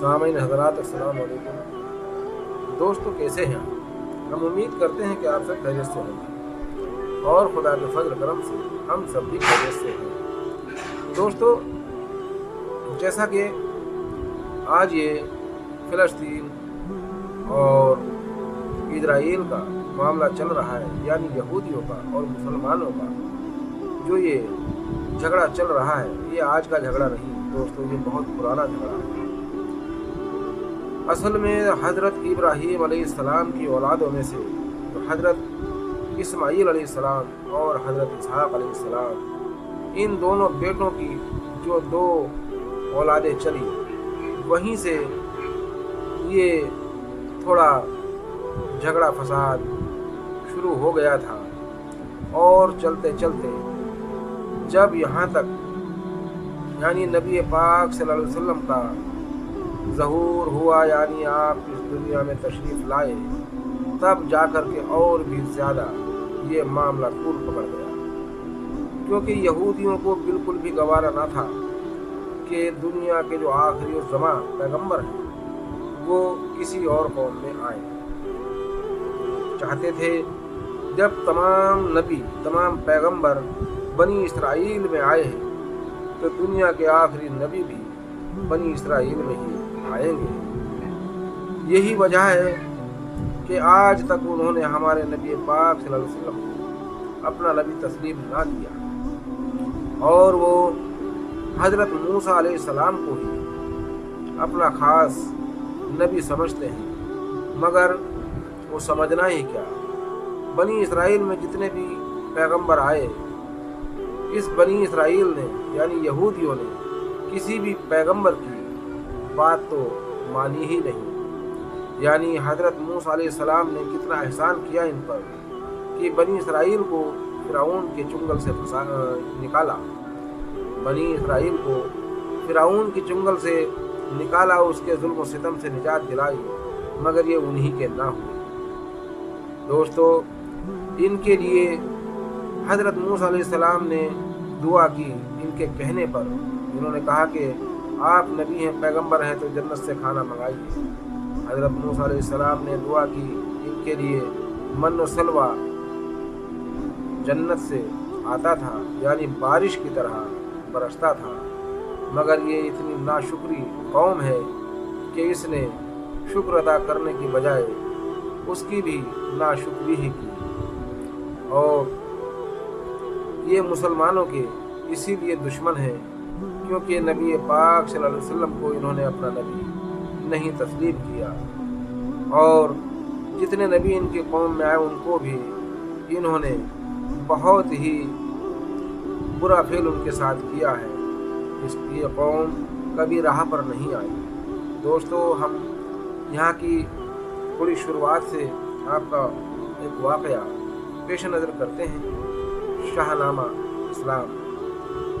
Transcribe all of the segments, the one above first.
सामीन हज़रात अस्सलाम वालेकुम। दोस्तों कैसे हैं आप? हम उम्मीद करते हैं कि आप सब खैरियत से होंगे और खुदा के फजल करम से हम सब भी खैरियत से हैं। दोस्तों जैसा कि आज ये फ़लस्तीन और इजराइल का मामला चल रहा है, यानी यहूदियों का और मुसलमानों का जो ये झगड़ा चल रहा है, ये आज का झगड़ा नहीं दोस्तों, ये बहुत पुराना झगड़ा है। असल में हज़रत इब्राहीम अलैहिस्सलाम की औलादों में से तो हज़रत इस्माईल अलैहिस्सलाम और हज़रत इसहाक़ अलैहिस्सलाम, इन दोनों बेटों की जो दो औलादें चली, वहीं से ये थोड़ा झगड़ा फसाद शुरू हो गया था। और चलते चलते जब यहाँ तक यानी नबी पाक सल्लल्लाहु अलैहि वसल्लम का ज़हूर हुआ, यानी आप इस दुनिया में तशरीफ़ लाए, तब जाकर के और भी ज़्यादा ये मामला तूल पकड़ गया, क्योंकि यहूदियों को बिल्कुल भी गवारा ना था कि दुनिया के जो आखिरी ज़मां पैगंबर हैं वो किसी और कौम में आए। चाहते थे जब तमाम नबी तमाम पैगंबर बनी इसराइल में आए हैं तो दुनिया के आखिरी नबी भी बनी इसराइल में ही आएंगे। यही वजह है कि आज तक उन्होंने हमारे नबी पाक सल्लल्लाहु अलैहि वसल्लम को अपना नबी तस्लीम ना किया और वो हज़रत मूसा अलैहिस्सलाम को ही अपना ख़ास नबी समझते हैं। मगर वो समझना ही क्या, बनी इसराइल में जितने भी पैगंबर आए, इस बनी इसराइल ने यानी यहूदियों ने किसी भी पैगंबर की बात तो मानी ही नहीं। यानी हज़रत मूसा अलैहिस्सलाम ने कितना एहसान किया इन पर कि बनी इसराइल को फ़िरौन के चुंगल से निकाला, बनी इसराइल को फ़िरौन के चुंगल से निकाला, उसके जुल्म और सितम से निजात दिलाई, मगर ये उन्हीं के ना हुए। दोस्तों इनके लिए हज़रत मूसा अलैहिस्सलाम ने दुआ की, इनके कहने पर इन्होंने कहा कि आप नबी हैं, पैगंबर हैं, तो जन्नत से खाना मंगाइए। हज़रत मूसा अलैहिस्सलाम ने दुआ की इनके लिए, मन व सलवा जन्नत से आता था, यानी बारिश की तरह बरसता था, मगर ये इतनी नाशुक्री कौम है कि इसने शुक्र अदा करने की बजाय उसकी भी नाशुक्री ही की। और ये मुसलमानों के इसीलिए दुश्मन हैं क्योंकि नबी पाक सल्लल्लाहु अलैहि वसल्लम को इन्होंने अपना नबी नहीं तस्लीम किया, और जितने नबी इनकी कौम में आए उनको भी इन्होंने बहुत ही बुरा फेल उनके साथ किया है। इसकी कौम कभी राह पर नहीं आई। दोस्तों हम यहाँ की पूरी शुरुआत से आपका एक वाक़या पेश नज़र करते हैं। शाहनामा इस्लाम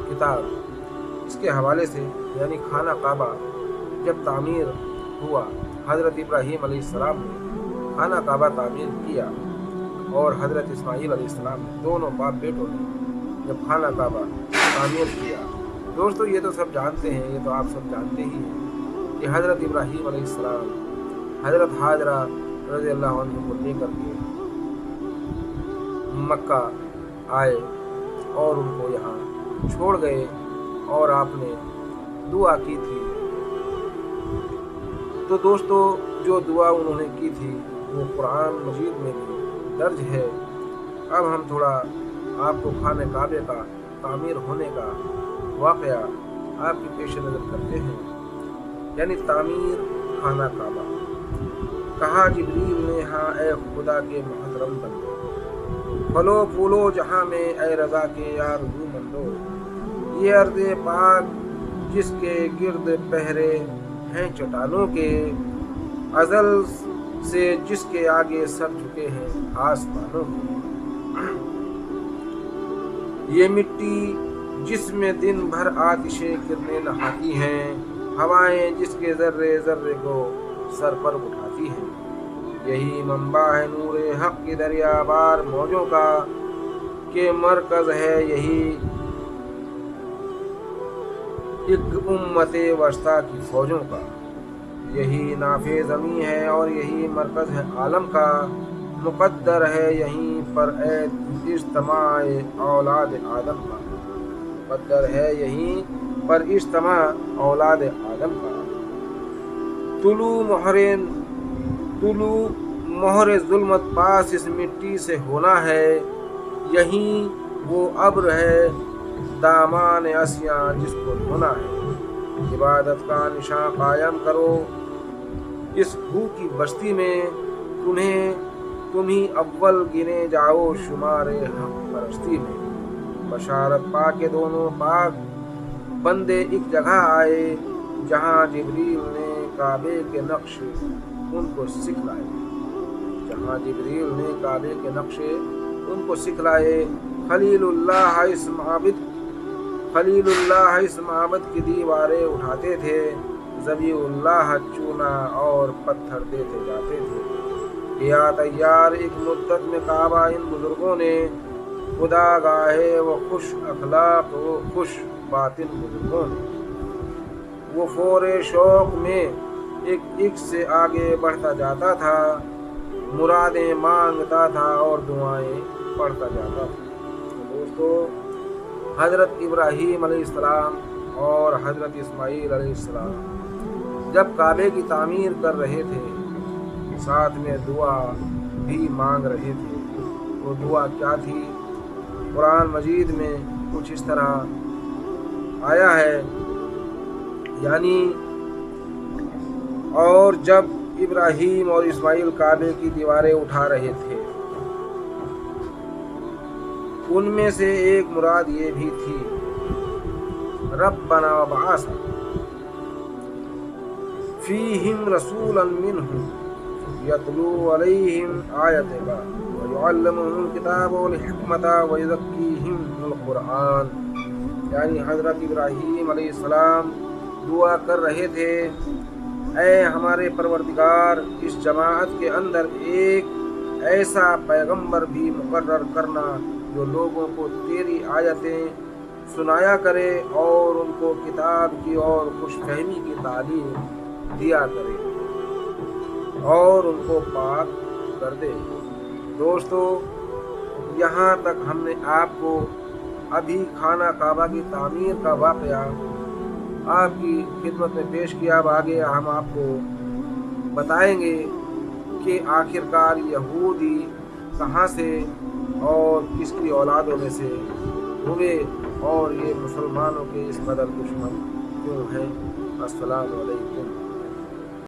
किताब, इसके हवाले से यानी खाना काबा जब तामीर हुआ, हज़रत इब्राहीम अलैहिस्सलाम ने खाना काबा तामीर किया और हज़रत इस्माईल अलैहिस्सलाम ने, दोनों बाप बेटों ने जब खाना काबा तामीर किया। दोस्तों ये तो सब जानते हैं, ये तो आप सब जानते ही हैं कि हज़रत इब्राहीम अलैहिस्सलाम हज़रत हाजरा रज़ियल्लाहु अन्हु को लेकर के मक्का आए और उनको यहाँ छोड़ गए, और आपने दुआ की थी। तो दोस्तों जो दुआ उन्होंने की थी वो कुरान मजीद में भी दर्ज है। अब हम थोड़ा आपको खाने काबे का तामीर होने का वाक़या आपकी पेश नज़र करते हैं, यानी तामीर खाना काबा। कहा जिब्रील ने, हाँ ए खुदा के मोहतरम बंदो, फलो फूलो जहाँ में ए रज़ा के यार मंदो, ये अर्ज़े पाक जिसके गिर्द पहरे हैं चट्टानों के, अज़ल से जिसके आगे सर झुके हैं आसमानों के, ये मिट्टी जिसमें दिन भर आतिशे किरणें नहाती हैं, हवाएं जिसके ज़र्रे ज़र्रे को सर पर उठाती हैं, यही मंबा है नूरे हक़ की दरियाबार मौजों का, के मरकज़ है यही एक उम्मते वस्ता की फौजों का। یہی نافع زمیں ہے اور یہی مرکز ہے عالم کا، مقدر ہے یہیں پر اجتماع اولاد آدم کا، مقدر ہے یہیں پر اجتماع اولاد آدم کا۔ طلوع مہر ظلمت پاس اس مٹی سے ہونا ہے، یہیں وہ ابر ہے دامان اسیاں جس کو دھونا ہے۔ عبادت کا نشاں قائم کرو اس ہو کی بستی میں، تم ہی اول گنے جاؤ شمار حق پرستی میں۔ بشارت پا کے دونوں پاک بندے ایک جگہ آئے، جہاں جبریل نے کعبے کے نقش ان کو سکھلائے، جہاں جبریل نے کعبے کے نقشے ان کو سکھلائے۔ خلیل اللہ اس معبد کی دیواریں اٹھاتے تھے، ذبیح اللہ چونا اور پتھر دیتے جاتے تھے۔ کیا تیار ایک مدت میں کعبہ ان بزرگوں نے، خدا گاہے وہ خوش اخلاق وہ خوش باطن بزرگوں نے۔ وہ فور شوق میں ایک سے آگے بڑھتا جاتا تھا، مرادیں مانگتا تھا اور دعائیں پڑھتا جاتا تھا۔ دوستو، حضرت ابراہیم علیہ السلام اور حضرت اسماعیل علیہ السلام جب کعبے کی تعمیر کر رہے تھے، ساتھ میں دعا بھی مانگ رہے تھے۔ وہ دعا کیا تھی؟ قرآن مجید میں کچھ اس طرح آیا ہے، یعنی اور جب ابراہیم اور اسماعیل کعبے کی دیواریں اٹھا رہے تھے، ان میں سے ایک مراد یہ بھی تھی، ربنا وبعث فیہم رسولا منہم یتلو علیہم آیاتک ویعلمہم الکتاب والحکمت ویزکیہم القرآن۔ یعنی حضرت ابراہیم علیہ السلام دعا کر رہے تھے، اے ہمارے پروردگار، اس جماعت کے اندر ایک ایسا پیغمبر بھی مقرر کرنا جو لوگوں کو تیری آیتیں سنایا کرے اور ان کو کتاب کی اور خوش فہمی کی تعلیم دیا کرے اور ان کو پاک کر دے۔ دوستو، یہاں تک ہم نے آپ کو ابھی خانہ کعبہ کی تعمیر کا واقعہ آپ کی خدمت میں پیش کیا۔ اب آگے ہم آپ کو بتائیں گے کہ آخرکار یہودی کہاں سے اور کس کی اولادوں میں سے ہوئے اور یہ مسلمانوں کے اس قدر دشمن کیوں ہیں۔ السلام علیکم۔